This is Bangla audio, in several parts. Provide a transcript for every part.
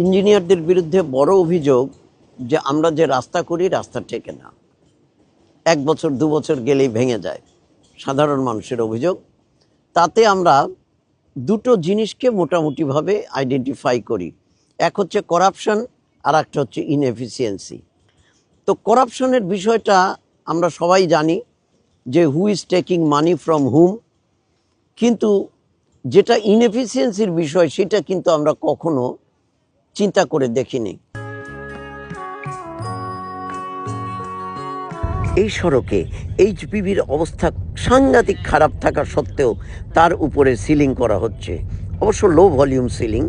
ইঞ্জিনিয়ারদের বিরুদ্ধে বড় অভিযোগ যে আমরা যে রাস্তা করি রাস্তা টেকে না, 1 বছর 2 বছর গেলেই ভেঙে যায়। সাধারণ মানুষের অভিযোগ। তাতে আমরা দুটো জিনিসকে মোটামুটিভাবে আইডেন্টিফাই করি। এক হচ্ছে করাপশন, আর একটা হচ্ছে ইনএফিসিয়েন্সি। তো করাপশনের বিষয়টা আমরা সবাই জানি যে who is taking money from হুম, কিন্তু যেটা ইনএফিসিয়েন্সির বিষয় সেটা কিন্তু আমরা কখনো চিন্তা করে দেখিনি। এই সড়কে এইচবিবির অবস্থা সাংঘাতিক খারাপ থাকা সত্ত্বেও তার উপরে সিলিং করা হচ্ছে, অবশ্য লো ভলিউম সিলিং।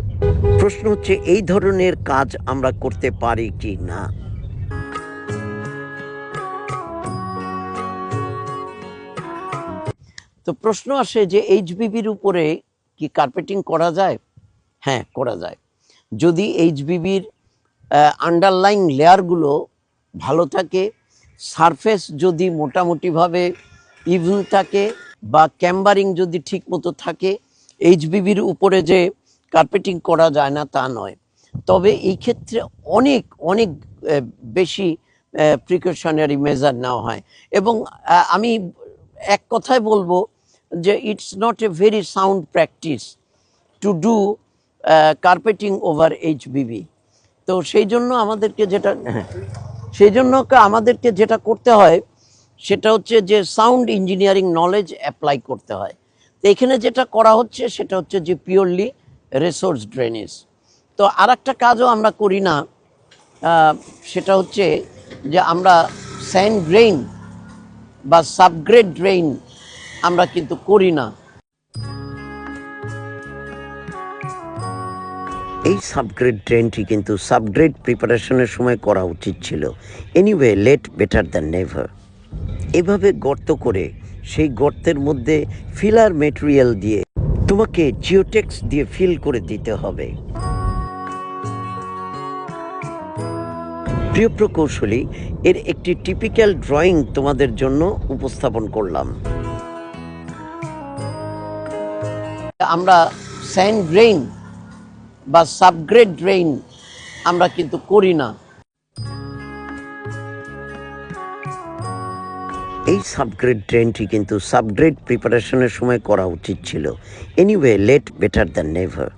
প্রশ্ন হচ্ছে এই ধরনের কাজ আমরা করতে পারি কি না। তো প্রশ্ন আসে যে এইচবিবির উপরে কি কার্পেটিং করা যায়? হ্যাঁ, করা যায়। যদি এইচবিবির আন্ডারলাইং লেয়ারগুলো ভালো থাকে, সারফেস যদি মোটামুটিভাবে ইভেন থাকে, বা ক্যাম্বারিং যদি ঠিক মতো থাকে, এইচবিবির উপরে যে কার্পেটিং করা যায় না তা নয়। তবে এই ক্ষেত্রে অনেক অনেক বেশি প্রিকশনারি মেজার নেওয়া হয়, এবং আমি এক কথায় বলবো যে it's not a very sound practice to do carpeting over HBB. তো সেই জন্য আমাদেরকে যেটা করতে হয় সেটা হচ্ছে যে সাউন্ড ইঞ্জিনিয়ারিং নলেজ অ্যাপ্লাই করতে হয়। তো এখানে যেটা করা হচ্ছে সেটা হচ্ছে যে পিওরলি রিসোর্স ড্রেনেজ। তো আর একটা কাজও আমরা করি না, সেটা হচ্ছে যে আমরা স্যান্ড ড্রেইন বা সাবগ্রেড ড্রেইন আমরা কিন্তু করি না। এই সাবগ্রেড ড্রেনটি কিন্তু সাবগ্রেড প্রিপারেশনের সময় করা উচিত ছিল। Anyway, late better than never. এভাবে গর্ত করে সেই গর্তের মধ্যে ফিলার মেটেরিয়াল দিয়ে তোমাকে জিওটেক্স দিয়ে ফিল করে দিতে হবে। প্রিয় প্রকৌশলী, এর একটি টিপিক্যাল ড্রয়িং তোমাদের জন্য উপস্থাপন করলাম। আমরা স্যান্ড ড্রেইন বা সাবগ্রেড ড্রেইন আমরা কিন্তু করি না। এই সাবগ্রেড ড্রেনটি কিন্তু সাবগ্রেড প্রিপারেশনের সময় করা উচিত ছিল। Anyway, late better than never.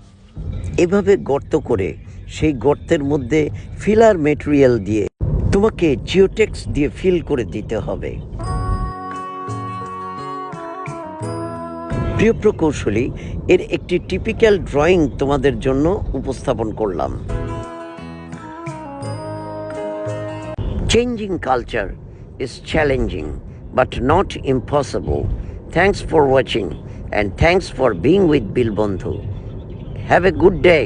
এভাবে গর্ত করে সেই গর্তের মধ্যে ফিলার মেটেরিয়াল দিয়ে তোমাকে জিওটেক্স দিয়ে ফিল করে দিতে হবে। প্রিয় প্রকৌশলী, এর একটি টিপিক্যাল ড্রয়িং তোমাদের জন্য উপস্থাপন করলাম। Changing culture is challenging but not impossible. Thanks for watching and thanks for being with Bilbandhu. Have a good day.